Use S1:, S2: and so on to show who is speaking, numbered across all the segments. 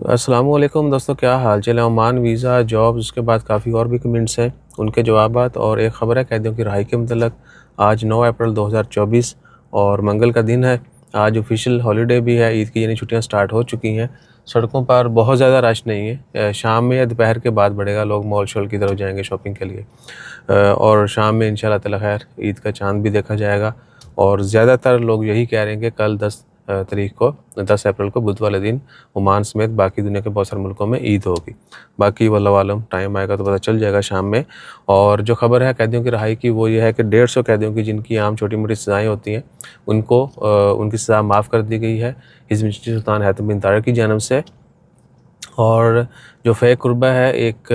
S1: अस्सलामुअलैकुम दोस्तों, क्या हाल चाल है। ओमान वीज़ा, जॉब, उसके बाद काफ़ी और भी कमेंट्स हैं, उनके जवाबात और एक ख़बर है कैदियों की रिहाई के मतलब। आज 9 अप्रैल 2024 और मंगल का दिन है। आज ऑफिशियल हॉलीडे भी है, ईद की यानी छुट्टियां स्टार्ट हो चुकी हैं। सड़कों पर बहुत ज़्यादा रश नहीं है। शाम में या दोपहर के बाद बढ़ेगा, लोग मॉल शॉल की तरफ जाएंगे शॉपिंग के लिए। और शाम में इंशाल्लाह ताला खैर ईद का चाँद भी देखा जाएगा। और ज़्यादातर लोग यही कह रहे हैं कि कल 10 अप्रैल को बुध वाले दिन ओमान समेत बाकी दुनिया के बहुत सारे मुल्कों में ईद होगी। बाकी वल्लाहु आलम, टाइम आएगा तो पता चल जाएगा शाम में। और जो खबर है कैदियों की रिहाई की, वो ये है कि 150 कैदियों की जिनकी आम छोटी मोटी सज़ाएँ होती हैं, उनको उनकी सज़ा माफ़ कर दी गई है हिज़्ब मिनिस्टर सुल्तान हैतम बिन तारिक की जानब से। और जो फ़ैक कुर्बा है, एक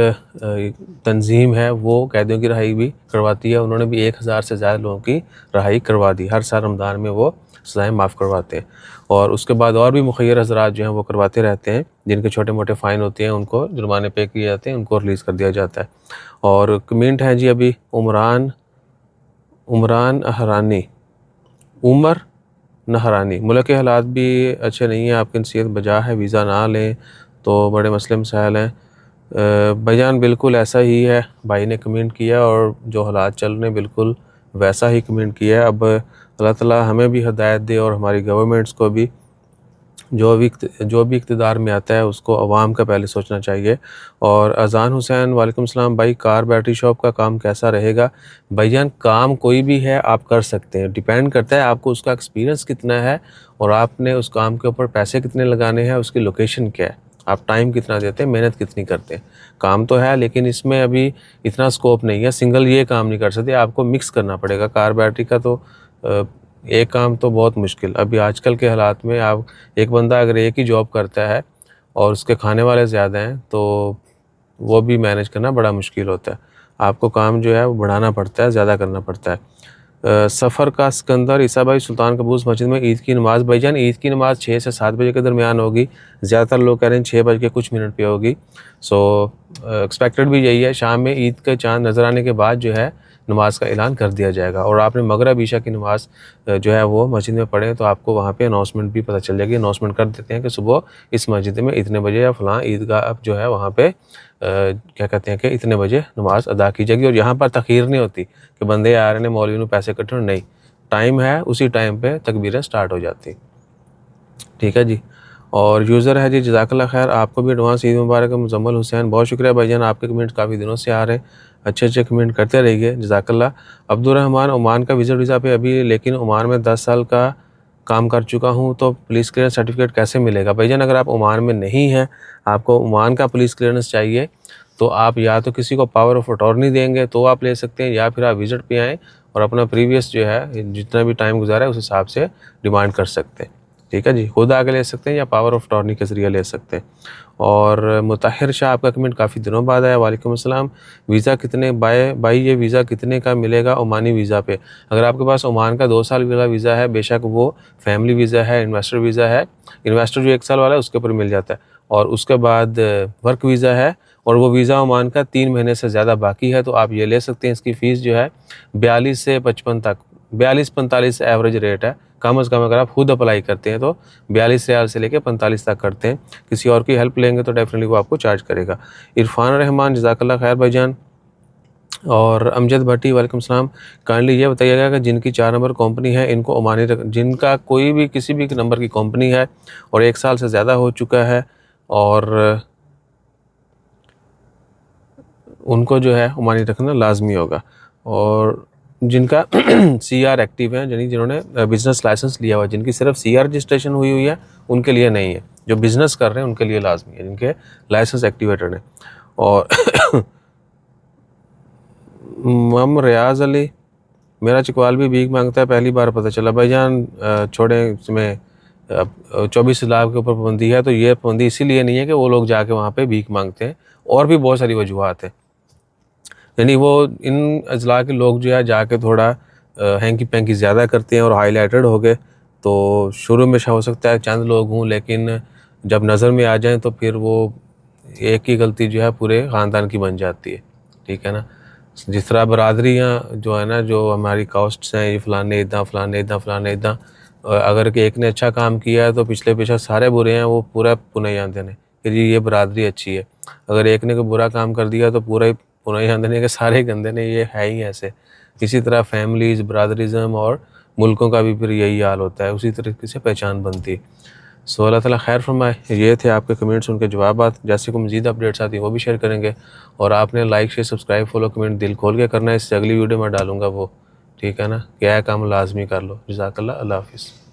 S1: तंजीम है, वो कैदियों की रिहाई भी करवाती है। उन्होंने भी 1000 से ज़्यादा लोगों की रिहाई करवा दी। हर साल रमज़ान में वो सज़ाएँ माफ़ करवाते हैं। और उसके बाद और भी मुखय्यर हज़रात जो हैं वो करवाते रहते हैं, जिनके छोटे मोटे फ़ाइन होते हैं, उनको जुर्माने पे किए जाते हैं, उनको रिलीज़ कर दिया जाता है। और कमेंट है जी अभी उमरान उमरान अहरानी उमर नहरानी, मुल्क के हालात भी अच्छे नहीं हैं, आपकी नसीहत बजा है, वीज़ा ना लें तो बड़े मसले मसाइल हैं। भाईजान बिल्कुल ऐसा ही है, भाई ने कमेंट किया और जो हालात चल रहे हैं बिल्कुल वैसा ही कमेंट किया है। अब अल्लाह ताला हमें भी हिदायत दे और हमारी गवर्नमेंट्स को भी, जो भी इक़्तिदार में आता है उसको अवाम का पहले सोचना चाहिए। और अज़ान हुसैन, वालेकुम सलाम भाई, कार बैटरी शॉप का काम कैसा रहेगा? भाईजान काम कोई भी है आप कर सकते हैं, डिपेंड करता है आपको उसका एक्सपीरियंस कितना है और आपने उस काम के ऊपर पैसे कितने लगाने हैं, उसकी लोकेशन क्या है, आप टाइम कितना देते हैं, मेहनत कितनी करते हैं। काम तो है लेकिन इसमें अभी इतना स्कोप नहीं है, सिंगल ये काम नहीं कर सकते, आपको मिक्स करना पड़ेगा। कार बैटरी का तो एक काम तो बहुत मुश्किल। अभी आजकल के हालात में आप, एक बंदा अगर एक ही जॉब करता है और उसके खाने वाले ज़्यादा हैं तो वो भी मैनेज करना बड़ा मुश्किल होता है। आपको काम जो है वो बढ़ाना पड़ता है, ज़्यादा करना पड़ता है। सफ़र का सिकंदर ईसा भाई, सुल्तान कबूस मस्जिद में ईद की नमाज़। भाईजान ईद की नमाज़ 6 से 7 बजे के दरमियान होगी। ज़्यादातर लोग कह रहे हैं 6 बज के कुछ मिनट पे होगी। सो एक्सपेक्टेड भी यही है। शाम में ईद का चाँद नज़र आने के बाद जो है नमाज का ऐलान कर दिया जाएगा। और आपने मगरिब ईशा की नमाज़ जो है वो मस्जिद में पढ़े तो आपको वहाँ पे अनाउंसमेंट भी पता चल जाएगी। अनाउंसमेंट कर देते हैं कि सुबह इस मस्जिद में इतने बजे या फ़लाँ ईदगाह जो है वहाँ पे क्या कहते हैं कि इतने बजे नमाज़ अदा की जाएगी। और यहाँ पर तख़ीर नहीं होती कि बंदे आ रहे हैं मौलवी ने पैसे कट्टे, नहीं, टाइम है उसी टाइम पे तकबीरें स्टार्ट हो जाती। ठीक है जी। और यूज़र है जी, जज़ाकल्लाह खैर, आपको भी एडवांस ईद मुबारक। मुज़म्मल हुसैन, बहुत शुक्रिया भाईजान, आपके कमेंट काफ़ी दिनों से आ रहे हैं, अच्छे अच्छे कमेंट करते रहिए, जज़ाकल्लाह। अब्दुर्रहमान, ओमान का विज़िट वीज़ा पे अभी, लेकिन ओमान में 10 साल का काम कर चुका हूँ तो पुलिस क्लियरेंस सर्टिफिकेट कैसे मिलेगा? भाईजान अगर आप ओमान में नहीं हैं, आपको ओमान का पुलिस क्लियरेंस चाहिए तो आप या तो किसी को पावर ऑफ अटॉर्नी देंगे तो आप ले सकते हैं, या फिर आप विज़िट पे आएँ और अपना प्रीवियस जो है जितना भी टाइम गुजारा है उस हिसाब से डिमांड कर सकते हैं। ठीक है जी, खुद आके ले सकते हैं या पावर ऑफ अटॉर्नी के ज़रिए ले सकते हैं। और मुताहिर शाह, आपका कमेंट काफ़ी दिनों बाद आया, वालेकुम अस्सलाम। वीज़ा कितने भाई ये वीज़ा कितने का मिलेगा ओमानी वीज़ा पे? अगर आपके पास ओमान का 2 साल वाला वीज़ा है, बेशक वो फैमिली वीज़ा है, इन्वेस्टर वीज़ा है, इन्वेस्टर जो 1 साल वाला है उसके ऊपर मिल जाता है। और उसके बाद वर्क वीज़ा है और वो वीज़ा ओमान का 3 महीने से ज़्यादा बाकी है तो आप ये ले सकते हैं। इसकी फ़ीस जो है 42 से 55 तक, 42-45 एवरेज रेट है। कम से कम अगर आप खुद अप्लाई करते हैं तो 42 रियाल से लेकर 45 तक करते हैं। किसी और की हेल्प लेंगे तो डेफिनेटली वो आपको चार्ज करेगा। इरफान रहमान, जज़ाकल्लाह खैर भाईजान। और अमजद भट्टी, वालेकुम सलाम। काइंडली ये बताइएगा कि जिनकी 4 नंबर कंपनी है इनको ओमानी जिनका कोई भी किसी भी नंबर की कंपनी है और 1 साल से ज़्यादा हो चुका है और उनको जो है ओमानी रखना लाजमी होगा। और जिनका सीआर एक्टिव है, यानी जिन्होंने बिज़नेस लाइसेंस लिया हुआ है, जिनकी सिर्फ सीआर रजिस्ट्रेशन हुई हुई है उनके लिए नहीं है, जो बिज़नेस कर रहे हैं उनके लिए लाजमी है, जिनके लाइसेंस एक्टिवेटेड है। और मम रियाज अली, मेरा चकवाल भी भीख मांगता है, पहली बार पता चला। भाईजान छोड़ें, इसमें 24 लाख के ऊपर पाबंदी है तो ये पाबंदी इसीलिए नहीं है कि वो लोग जाके वहाँ पे भीख मांगते हैं, और भी बहुत सारी वजूहत हैं। यानी वो इन अजला के लोग जो है जाके थोड़ा हैंकी पैंकी ज़्यादा करते हैं और हाईलाइटेड हो गए तो शुरू में हो सकता है चंद लोग हों, लेकिन जब नज़र में आ जाएं तो फिर वो एक ही गलती जो है पूरे ख़ानदान की बन जाती है। ठीक है ना। जिस तरह बरादरियाँ जो है ना, जो हमारी कास्ट्स हैं, ये फ़लाने इदा फ़लाने इदा फ़लाने इदा, अगर कि एक ने अच्छा काम किया है तो पिछले पेशा सारे बुरे हैं, वो पूरा पुने जाते हैं। कि जी ये बरादरी अच्छी है। अगर एक ने कोई बुरा काम कर दिया तो पूरा ही गंदे नहीं कि सारे गंदे नहीं, ये है ही ऐसे। इसी तरह फैमिलीज़, ब्रादरिज़म और मुल्कों का भी फिर यही हाल होता है, उसी तरीके से पहचान बनती है। सो अल्लाह ताला खैर फरमाए। ये थे आपके कमेंट्स, उनके जवाबात। जैसे कोई मज़ीद अपडेट्स आती हैं वो भी शेयर करेंगे। और आपने like, share, subscribe, follow, comment दिल खोल के करना है। इससे अगली वीडियो में डालूँगा वो, ठीक है ना, क्या है काम लाज़मी कर लो। जज़ाकल्लाह, अल्लाह हाफ़िज़।